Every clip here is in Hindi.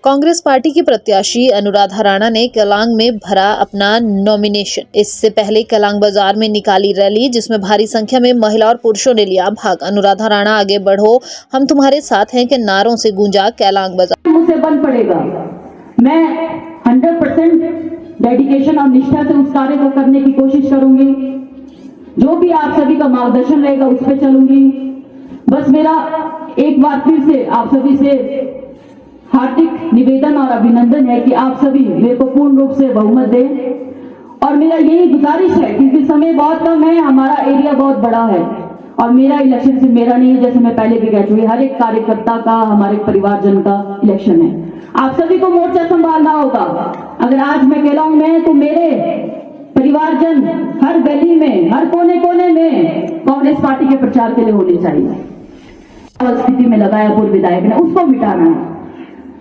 कांग्रेस पार्टी की प्रत्याशी अनुराधा राणा ने केलांग में भरा अपना नॉमिनेशन। इससे पहले केलांग बाजार में निकाली रैली, जिसमें भारी संख्या में महिला और पुरुषों ने लिया भाग। अनुराधा राणा आगे बढ़ो, हम तुम्हारे साथ हैं के नारों से गूंजा केलांग बाजार। मुझसे बन पड़ेगा, मैं 100% डेडिकेशन और निष्ठा से उस कार्य को करने की कोशिश करूंगी। जो भी आप सभी का मार्गदर्शन रहेगा उस पर चलूंगी। बस मेरा एक बार फिर से आप सभी से हार्दिक निवेदन और अभिनंदन है कि आप सभी मेरे को पूर्ण रूप से बहुमत दें। और मेरा यही गुजारिश है, क्योंकि समय बहुत कम है, हमारा एरिया बहुत बड़ा है और मेरा इलेक्शन सिर्फ मेरा नहीं है, जैसे मैं पहले भी कह चुकी, हर एक कार्यकर्ता का, हमारे परिवारजन का इलेक्शन है। आप सभी को मोर्चा संभालना होगा। अगर आज मैं केलांग में, तो मेरे परिवारजन हर गली में, हर कोने कोने में कांग्रेस पार्टी के प्रचार के लिए होने चाहिए। स्थिति में लगाया पूर्व विधायक ने, उसको मिटाना है।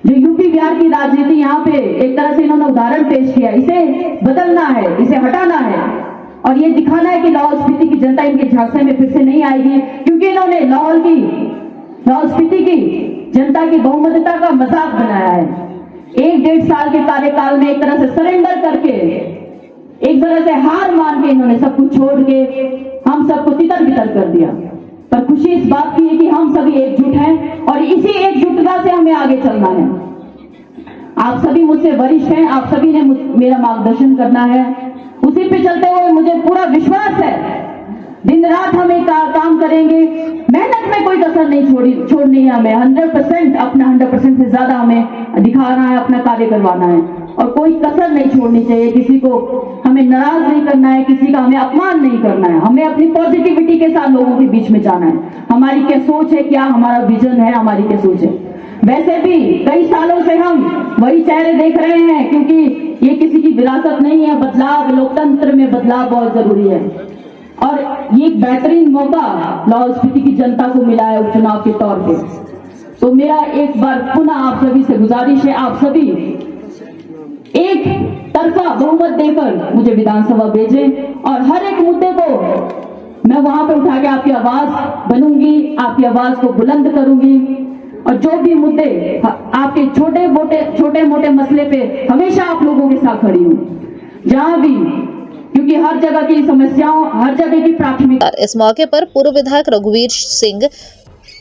जो यूपी बिहार की राजनीति यहाँ पे एक तरह से इन्होंने उदाहरण पेश किया, इसे बदलना है, इसे हटाना है और ये दिखाना है कि लाहौल स्पीति की जनता इनके झांसे में फिर से नहीं आएगी, क्योंकि इन्होंने लाहौल स्पीति की जनता की बहुमतता का मजाक बनाया है। 1-1.5 साल के कार्यकाल में एक तरह से सरेंडर करके, एक तरह से हार मान के इन्होंने सब कुछ छोड़ के हम सबको तितर बितर कर दिया। पर खुशी इस बात की है कि हम सभी एकजुट हैं और इसी एकजुटता से हमें आगे चलना है। आप सभी मुझसे वरिष्ठ हैं, आप सभी ने मेरा मार्गदर्शन करना है। उसी पे चलते हुए मुझे पूरा विश्वास है, दिन रात हम एक काम करेंगे। मेहनत में कोई कसर नहीं छोड़नी है हमें। 100% अपना 100% से ज्यादा हमें दिखाना है, अपना कार्य करवाना है और कोई कसर नहीं छोड़नी चाहिए। किसी को हमें नाराज नहीं करना है, किसी का हमें अपमान नहीं करना है। हमें अपनी पॉजिटिविटी के साथ लोगों के बीच में जाना है। हमारी क्या सोच है, क्या हमारा विजन है, हमारी क्या सोच है। वैसे भी कई सालों से हम वही चेहरे देख रहे हैं, क्योंकि ये किसी की विरासत नहीं है। बदलाव, लोकतंत्र में बदलाव बहुत जरूरी है और ये एक बेहतरीन मौका लाहौल स्पीति की जनता को मिला है उपचुनाव के तौर पे। तो मेरा एक बार पुनः आप सभी से गुजारिश है, आप सभी एक तरफा बहुमत देकर मुझे विधानसभा भेजें और हर एक मुद्दे को मैं वहां पे उठा के आपकी आवाज बनूंगी, आपकी आवाज को बुलंद करूंगी और जो भी मुद्दे आपके छोटे मोटे मसले पे हमेशा आप लोगों के साथ खड़ी हूं, जहां भी, क्योंकि हर जगह की समस्याओं, हर जगह की प्राथमिकता। इस मौके पर पूर्व विधायक रघुवीर सिंह,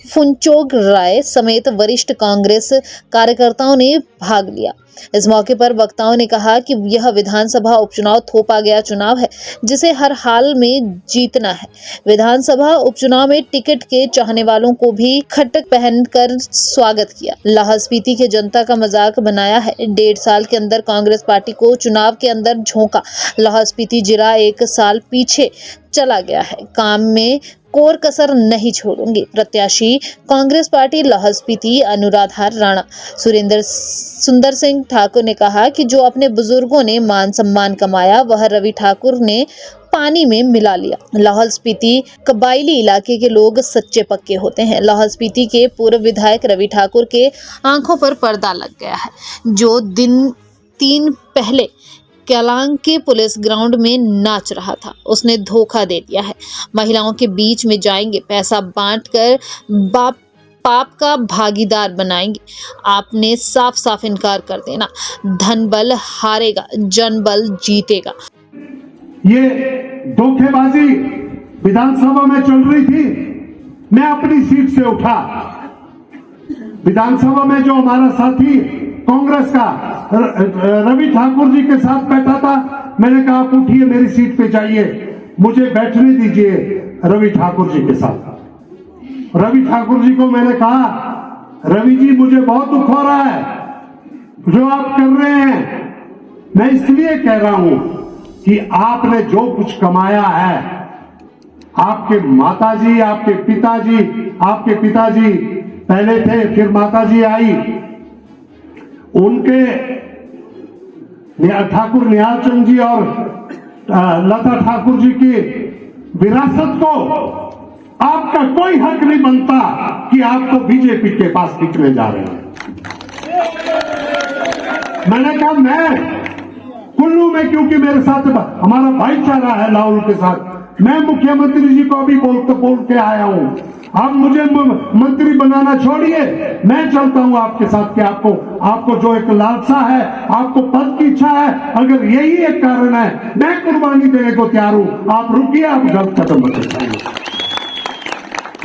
फुनचोग राय समेत वरिष्ठ कांग्रेस कार्यकर्ताओं ने भाग लिया। इस मौके पर वक्ताओं ने कहा कि यह विधानसभा उपचुनाव थोपा गया चुनाव है, जिसे हर हाल में जीतना है। विधानसभा उपचुनाव में टिकट के चाहने वालों को भी खटक पहनकर स्वागत किया। लाहौल स्पीति के जनता का मजाक बनाया है। 1.5 साल के अंदर कांग्रेस पार्टी को चुनाव के अंदर झोंका। लाहौल स्पीति जिला 1 साल पीछे चला गया है। काम में कोर कसर नहीं छोड़ूंगी। प्रत्याशी कांग्रेस पार्टी लाहौल स्पीति अनुराधा राणा। सुंदर सिंह ठाकुर ने कहा कि जो अपने बुजुर्गों ने मान सम्मान कमाया, वह रवि ठाकुर ने पानी में मिला लिया। लाहौल स्पीति कबायली इलाके के लोग सच्चे पक्के होते हैं। लाहौल स्पीति के पूर्व विधायक रवि ठाकुर के आंखों पर पर्दा लग गया है, जो दिन 3 पहले केलांग के पुलिस ग्राउंड में नाच रहा था। उसने धोखा दे दिया है। महिलाओं के बीच में जाएंगे, पैसा बांटकर पाप का भागीदार बनाएंगे। आपने साफ साफ इनकार कर देना। धन बल हारेगा, जन बल जीतेगा। ये धोखेबाजी विधानसभा में चल रही थी। मैं अपनी सीट से उठा। विधानसभा में जो हमारा साथी कांग्रेस का रवि ठाकुर जी के साथ बैठा था, मैंने कहा आप उठिए, मेरी सीट पे जाइए, मुझे बैठने दीजिए रवि ठाकुर जी के साथ। रवि ठाकुर जी को मैंने कहा, रवि जी मुझे बहुत दुख हो रहा है जो आप कर रहे हैं। मैं इसलिए कह रहा हूं कि आपने जो कुछ कमाया है, आपके माताजी, आपके पिताजी पहले थे, फिर माताजी आई, उनके ठाकुर निहाल चंद जी और लता ठाकुर जी की विरासत को आपका कोई हक नहीं बनता कि आपको बीजेपी के पास टिकने जा रहे हैं। मैंने कहा मैं कुल्लू में, क्योंकि मेरे साथ हमारा भाईचारा है लाहौल के साथ, मैं मुख्यमंत्री जी को भी बोल के आया हूं। आप मुझे मंत्री बनाना छोड़िए, मैं चलता हूं आपके साथ कि आपको जो एक लालसा है, आपको पद की इच्छा है, अगर यही एक कारण है, मैं कुर्बानी देने को तैयार हूं। आप रुकिए, आप गलत कदम मत उठाइए।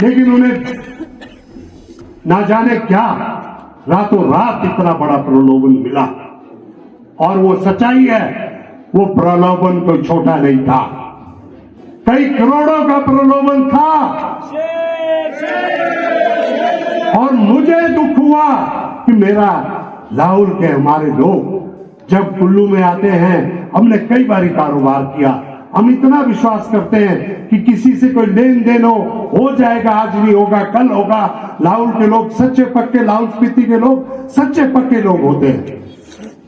लेकिन उन्हें ना जाने क्या रातों रात इतना बड़ा प्रलोभन मिला, और वो सच्चाई है, वो प्रलोभन कोई छोटा नहीं था, कई करोड़ों का प्रलोभन था। और मुझे दुख हुआ कि मेरा लाहौल के हमारे लोग जब कुल्लू में आते हैं, हमने कई बार कारोबार किया, हम इतना विश्वास करते हैं कि किसी से कोई लेन देन हो जाएगा, आज नहीं होगा कल होगा। लाहौल के लोग सच्चे पक्के, लाहौल स्पीति के लोग सच्चे पक्के लोग होते हैं।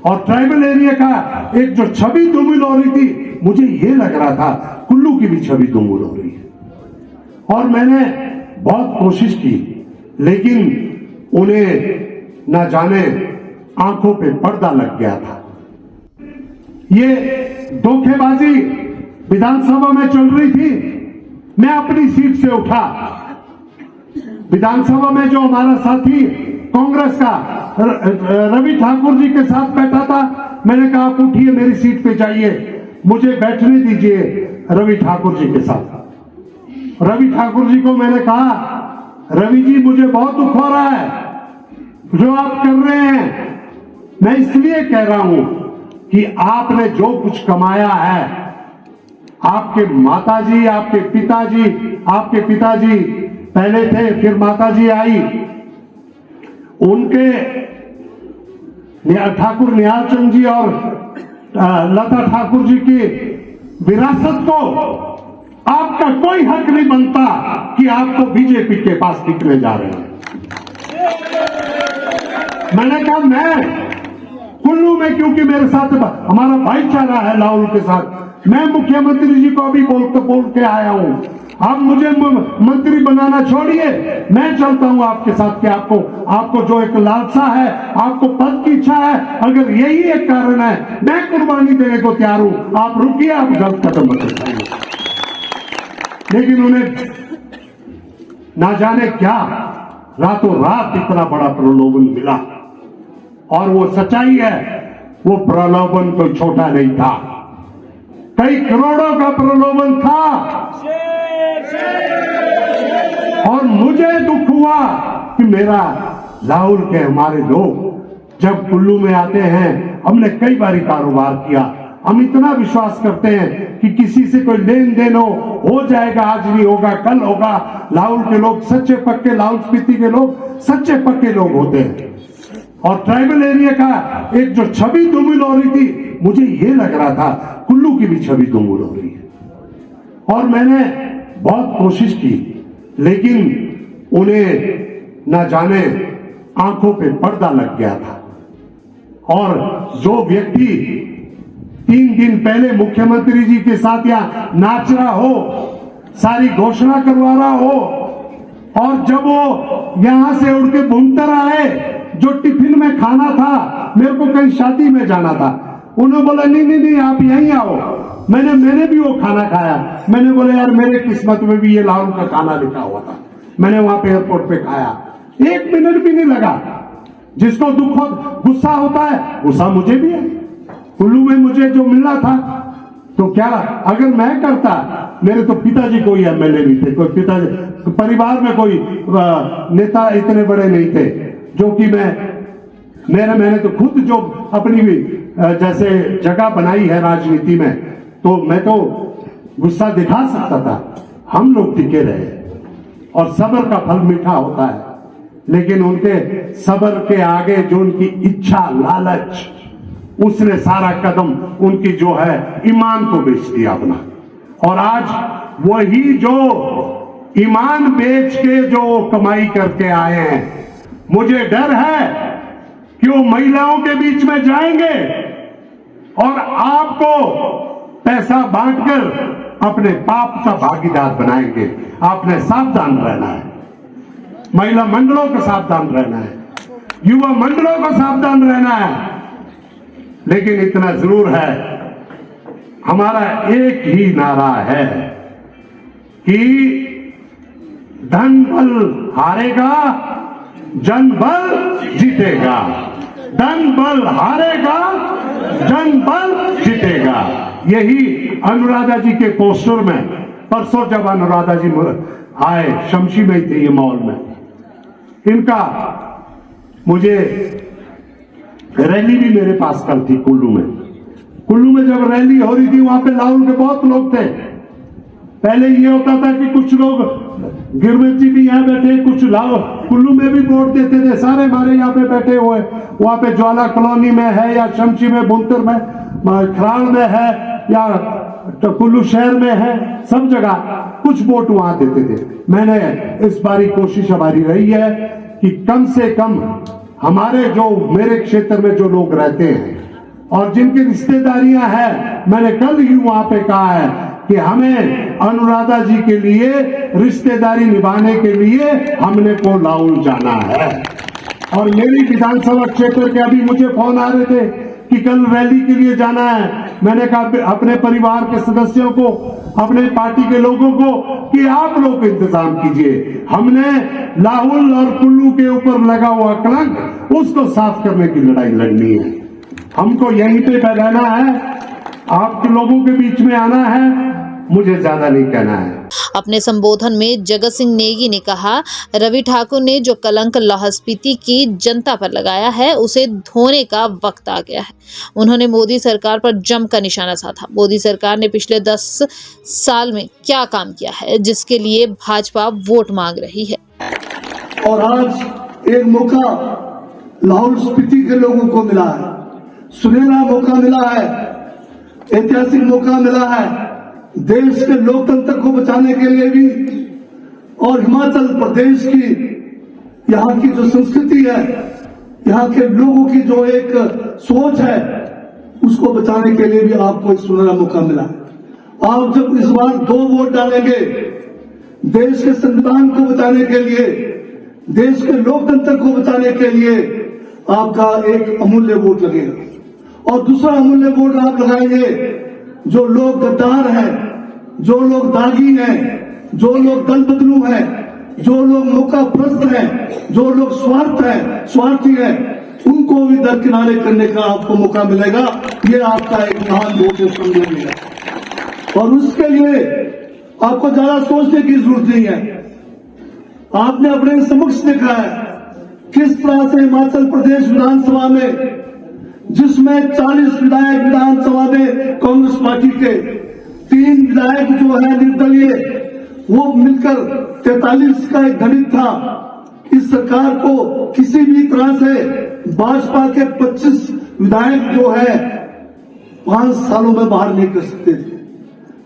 और ट्राइबल एरिया का एक जो छवि धूमिल हो रही थी, मुझे ये लग रहा था कुल्लू की भी छवि धूमिल हो रही है। और मैंने बहुत कोशिश की, लेकिन उन्हें ना जाने आंखों पे पर्दा लग गया था। ये धोखेबाजी विधानसभा में चल रही थी, मैं अपनी सीट से उठा। विधानसभा में जो हमारा साथी कांग्रेस का रवि ठाकुर जी के साथ बैठा था, मैंने कहा आप उठिए, मेरी सीट पे जाइए, मुझे बैठने दीजिए रवि ठाकुर जी के साथ। रवि ठाकुर जी को मैंने कहा, रवि जी मुझे बहुत दुख हो रहा है जो आप कर रहे हैं। मैं इसलिए कह रहा हूं कि आपने जो कुछ कमाया है, आपके माताजी, आपके पिताजी पहले थे, फिर माताजी आई, उनके ठाकुर निहाल चंद जी और लता ठाकुर जी की विरासत को आपका कोई हक नहीं बनता कि आपको बीजेपी के पास टिकने जा रहे हैं। मैंने कहा मैं कुल्लू में, क्योंकि मेरे साथ हमारा भाईचारा है लाहौल के साथ, मैं मुख्यमंत्री जी को अभी बोल के आया हूं, आप मुझे मंत्री बनाना छोड़िए, मैं चलता हूं आपके साथ कि आपको जो एक लालसा है, आपको पद की इच्छा है, अगर यही एक कारण है, मैं कुर्बानी देने को तैयार हूं। आप रुकिए, आप गलत कदम मत उठाइए। लेकिन उन्हें ना जाने क्या रातों रात इतना बड़ा प्रलोभन मिला, और वो सच्चाई है, वो प्रलोभन कोई छोटा नहीं था, कई करोड़ों का प्रलोभन था। और मुझे दुख हुआ कि मेरा लाहौल के हमारे लोग जब कुल्लू में आते हैं, हमने कई बार कारोबार किया, हम इतना विश्वास करते हैं कि किसी से कोई लेन देन हो जाएगा, आज नहीं होगा कल होगा। लाहौल के लोग सच्चे पक्के, लाहौल स्पीति के लोग सच्चे पक्के लोग होते हैं। और ट्राइबल एरिया का एक जो छवि धूमिल हो रही थी, मुझे ये लग रहा था कुल्लू की भी छवि धूमिल हो रही है। और मैंने बहुत कोशिश की, लेकिन उन्हें ना जाने आंखों पे पर्दा लग गया था। और जो व्यक्ति 3 दिन पहले मुख्यमंत्री जी के साथ यहाँ नाच रहा हो, सारी घोषणा करवा रहा हो, और जब वो यहां से उड़ के भूमतर आए, जो टिफिन में खाना था, मेरे को कहीं शादी में जाना था, उन्होंने बोला नहीं आप यहीं आओ। मैंने भी वो खाना खाया। मैंने बोला यार मेरे किस्मत में भी ये लाहौल का खाना लिखा हुआ था। मैंने वहां पे एयरपोर्ट पे खाया, 1 मिनट भी नहीं लगा। जिसको गुस्सा होता है, गुस्सा मुझे भी है। कुल्लू में मुझे जो मिलना था, तो क्या अगर मैं करता, मेरे तो पिताजी कोई एमएलए नहीं थे, कोई पिताजी परिवार में कोई नेता इतने बड़े नहीं थे, जो कि मैंने तो खुद जो अपनी भी जैसे जगह बनाई है राजनीति में, तो मैं तो गुस्सा दिखा सकता था। हम लोग टिके रहे, और सब्र का फल मीठा होता है, लेकिन उनके सब्र के आगे जो उनकी इच्छा, लालच, उसने सारा कदम उनकी जो है ईमान को बेच दिया अपना। और आज वही जो ईमान बेच के जो कमाई करके आए हैं, मुझे डर है कि वो महिलाओं के बीच में जाएंगे और आपको पैसा बांटकर अपने पाप का भागीदार बनाएंगे। आपने सावधान रहना है, महिला मंडलों को सावधान रहना है, युवा मंडलों को सावधान रहना है। लेकिन इतना जरूर है, हमारा एक ही नारा है कि धन बल हारेगा, जन बल जीतेगा। धन बल हारेगा, जन बल जीतेगा। यही अनुराधा जी के पोस्टर में, परसों जब अनुराधा जी आए, शमशी में थे ये मॉल में, इनका मुझे रैली भी मेरे पास कल थी कुल्लू में। कुल्लू में जब रैली हो रही थी वहां पे लाहौल के बहुत लोग थे। पहले ये होता था कि कुछ लोग, गिरमित जी भी यहाँ बैठे, कुछ लाहौल कुल्लू में भी वोट देते थे, सारे हमारे यहाँ पे बैठे हुए, वहां पे ज्वाला कॉलोनी में है या शमशी में, बुनतर में, खराड़ में है या तो कुल्लू शहर में है, सब जगह कुछ वोट वहां देते थे। मैंने इस बारी कोशिश हमारी रही है कि कम से कम हमारे जो मेरे क्षेत्र में जो लोग रहते हैं और जिनकी रिश्तेदारियां हैं, मैंने कल ही वहां पे कहा है कि हमें अनुराधा जी के लिए रिश्तेदारी निभाने के लिए हमने को लाहौल जाना है। और मेरी विधानसभा क्षेत्र के अभी मुझे फोन आ रहे थे कि कल रैली के लिए जाना है। मैंने कहा अपने परिवार के सदस्यों को, अपने पार्टी के लोगों को कि आप लोग इंतजाम कीजिए। हमने लाहौल और कुल्लू के ऊपर लगा हुआ कलंक उसको साफ करने की लड़ाई लड़नी है। हमको यहीं पे रहना है, आपके लोगों के बीच में आना है, मुझे ज्यादा नहीं कहना है। अपने संबोधन में जगत सिंह नेगी ने कहा, रवि ठाकुर ने जो कलंक लाहौल स्पीति की जनता पर लगाया है उसे धोने का वक्त आ गया है। उन्होंने मोदी सरकार पर जमकर निशाना साधा। मोदी सरकार ने पिछले 10 साल में क्या काम किया है जिसके लिए भाजपा वोट मांग रही है। और आज एक मौका लाहौल स्पीति के लोगों को मिला है, सुनहरा मौका मिला है, ऐतिहासिक मौका मिला है देश के लोकतंत्र को बचाने के लिए भी, और हिमाचल प्रदेश की यहाँ की जो संस्कृति है, यहाँ के लोगों की जो एक सोच है, उसको बचाने के लिए भी आपको एक सुनहरा मौका मिला। आप जब इस बार 2 वोट डालेंगे देश के संविधान को बचाने के लिए, देश के लोकतंत्र को बचाने के लिए, आपका एक अमूल्य वोट लगेगा। और दूसरा अमूल्य वोट आप लगाएंगे जो लोग गद्दार हैं, जो लोग दागी हैं, जो लोग दल बदलू हैं, जो लोग मौकापरस्त हैं, जो लोग स्वार्थी हैं, उनको भी दरकिनारे करने का आपको मौका मिलेगा। ये आपका एक महान वोट है। और उसके लिए आपको ज्यादा सोचने की जरूरत नहीं है। आपने अपने समक्ष देखा है किस तरह से हिमाचल प्रदेश विधानसभा में, जिसमें 40 विधायक विधानसभा में कांग्रेस पार्टी के, 3 विधायक जो है निर्दलीय, वो मिलकर 43 का एक गणित था। इस सरकार को किसी भी तरह से भाजपा के 25 विधायक जो है 5 सालों में बाहर नहीं कर सकते थे।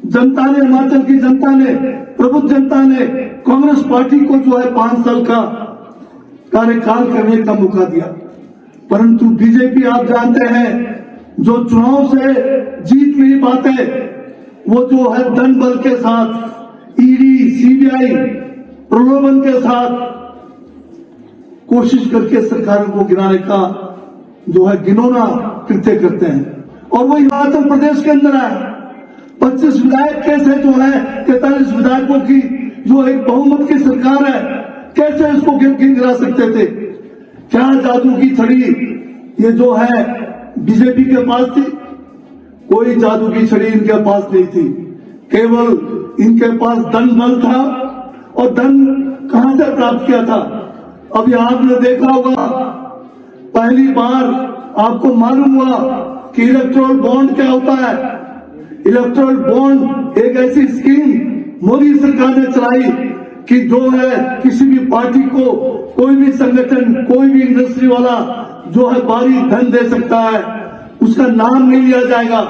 जनता ने, हिमाचल की जनता ने, प्रबुद्ध जनता ने कांग्रेस पार्टी को जो है 5 साल का कार्यकाल करने का मौका दिया। परंतु बीजेपी आप जानते हैं जो चुनाव से जीत नहीं पाते, वो जो है धन बल के साथ, ईडी, सीबीआई प्रलोभन के साथ कोशिश करके सरकारों को गिराने का जो है घिनौना कृत्य करते हैं। और वो हिमाचल प्रदेश के अंदर है 25 विधायक कैसे जो है 43 विधायकों की जो एक बहुमत की सरकार है, कैसे इसको गिरा सकते थे? क्या जादू की छड़ी ये जो है बीजेपी के पास थी? कोई जादू की छड़ी इनके पास नहीं थी, केवल इनके पास धन बल था। और धन कहां से प्राप्त किया था? अभी आपने देखा होगा, पहली बार आपको मालूम हुआ कि इलेक्टोरल बॉन्ड क्या होता है। इलेक्टोरल बॉन्ड एक ऐसी स्कीम मोदी सरकार ने चलाई कि जो है किसी भी पार्टी को, कोई भी संगठन, कोई भी इंडस्ट्री वाला जो है भारी धन दे सकता है, उसका नाम नहीं लिया जाएगा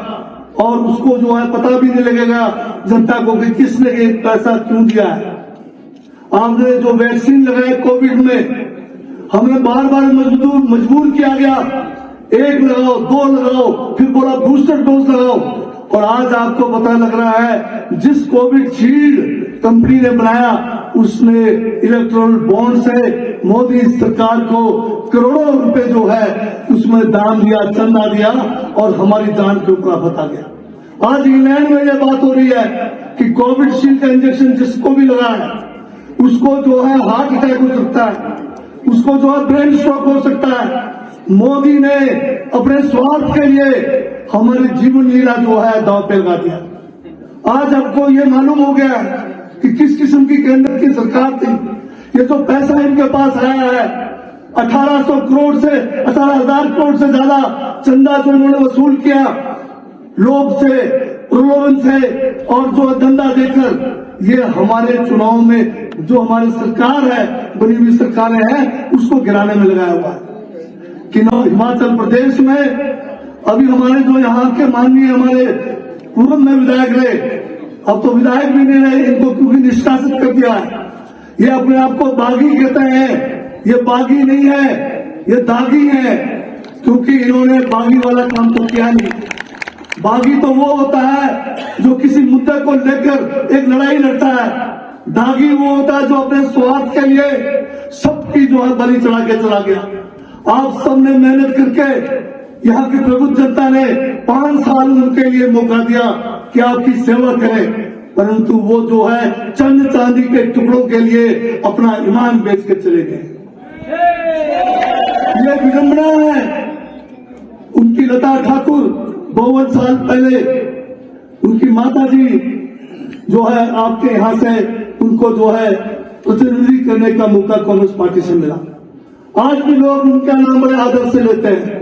और उसको जो है पता भी नहीं लगेगा जनता को कि किसने ये पैसा क्यों दिया है। आपने जो वैक्सीन लगाए कोविड में, हमें बार बार मजबूर किया गया, 1 लगाओ, 2 लगाओ, फिर बोला बूस्टर डोज लगाओ। और आज आपको पता लग रहा है जिस कोविड शील्ड कंपनी ने बनाया, उसने इलेक्ट्रॉल बॉन्ड से मोदी सरकार को करोड़ों रुपए जो है उसमें दान दिया, चंदा दिया और हमारी जान के ऊपर आफत आ गया। आज इंग्लैंड में यह बात हो रही है कि कोविड शील्ड का इंजेक्शन जिसको भी लगा है उसको जो है हार्ट अटैक हो सकता है, उसको जो है ब्रेन स्ट्रोक हो सकता है। मोदी ने अपने स्वार्थ के लिए हमारी जीवन लीला जो है दांव पे लगा दिया। आज आपको ये मालूम हो गया कि किस किस्म की केंद्र की सरकार थी। ये जो पैसा इनके पास आया है 1800 करोड़ से 18,000 करोड़ से ज्यादा चंदा जो इन्होंने वसूल किया लोग से, प्रलोभन से और जो धंधा देकर, ये हमारे चुनाव में जो हमारी सरकार है, बनी हुई सरकारें हैं, उसको गिराने में लगाया हुआ है। कि हिमाचल प्रदेश में अभी हमारे जो यहाँ के माननीय हमारे पूर्व में विधायक रहे, अब तो विधायक भी नहीं रहे, इनको क्योंकि निष्कासित कर दिया है। ये अपने आप को बागी कहते हैं, ये बागी नहीं है, ये दागी है, क्योंकि इन्होंने बागी वाला काम तो किया नहीं। बागी तो वो होता है जो किसी मुद्दे को लेकर एक लड़ाई लड़ता है, दागी वो होता है जो अपने स्वार्थ के लिए सबकी जो है बलि चढ़ा के चला गया। आप सबने मेहनत करके, यहाँ की प्रबुद्ध जनता ने 5 साल उनके लिए मौका दिया कि आपकी सेवा करें, परंतु वो जो है चंद चांदी के टुकड़ों के लिए अपना ईमान बेच के चले गए। ये विडंबना है। उनकी लता ठाकुर 52 साल पहले उनकी माता जी जो है आपके यहां से उनको जो है प्रतिनिधि करने का मौका कांग्रेस पार्टी से मिला। आज भी लोग उनका नाम बड़े आदर से लेते हैं।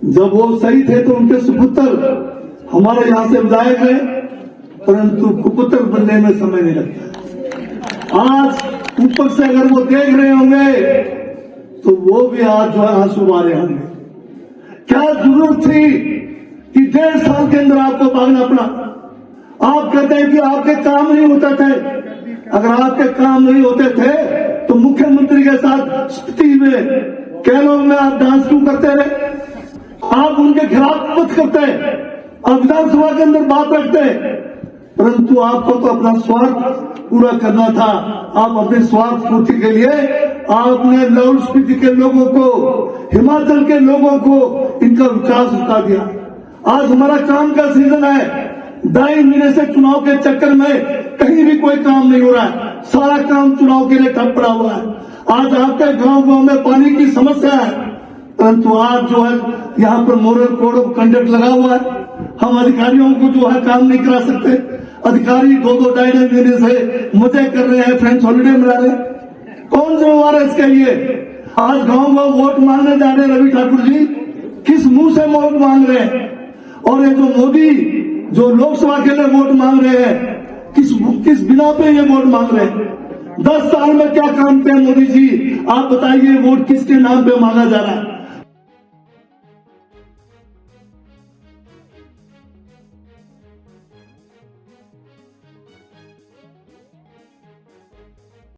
जब वो सही थे तो उनके सुपुत्र हमारे यहां से विधायक रहे, परंतु कुपुत्र बनने में समय नहीं लगता। आज ऊपर से अगर वो देख रहे होंगे तो वो भी आज जो है आंसू आ रहे होंगे। क्या जरूरत थी कि 1.5 साल के अंदर आपको भागना पड़ा? आप कहते हैं कि आपके काम नहीं होते थे। अगर आपके काम नहीं होते थे तो मुख्यमंत्री के साथ स्थिति में कैलों में आप डांस क्यों करते रहे? आप उनके खिलाफ मत करते, आप विधानसभा के अंदर बात रखते, परंतु आपको तो अपना स्वार्थ पूरा करना था। आप अपने स्वार्थ पूर्ति के लिए आपने लाहौल स्पीति के लोगों को, हिमाचल के लोगों को इनका विकास रुका दिया। आज हमारा काम का सीजन है, 2.5 महीने से चुनाव के चक्कर में कहीं भी कोई काम नहीं हो रहा है, सारा काम चुनाव के लिए ठप पड़ा हुआ है। आज आपके गांव में पानी की समस्या है, परंतु आज जो है यहाँ पर मॉरल कोड ऑफ कंडक्ट लगा हुआ है। हम अधिकारियों को जो है काम नहीं करा सकते। अधिकारी 2-2 महीने से मजे कर रहे हैं, फ्रेंड्स हॉलिडे मना रहे हैं। कौन जिम्मेवार है इसके लिए? आज गांव में वोट मांगने जा रहे रवि ठाकुर जी, किस मुंह से वोट मांग रहे हैं? और ये जो मोदी जो लोकसभा के लिए वोट मांग रहे हैं, किस बिना पे ये वोट मांग रहे हैं? 10 साल में क्या काम किया मोदी जी? आप बताइए, वोट किसके नाम पे मांगा जा रहा है?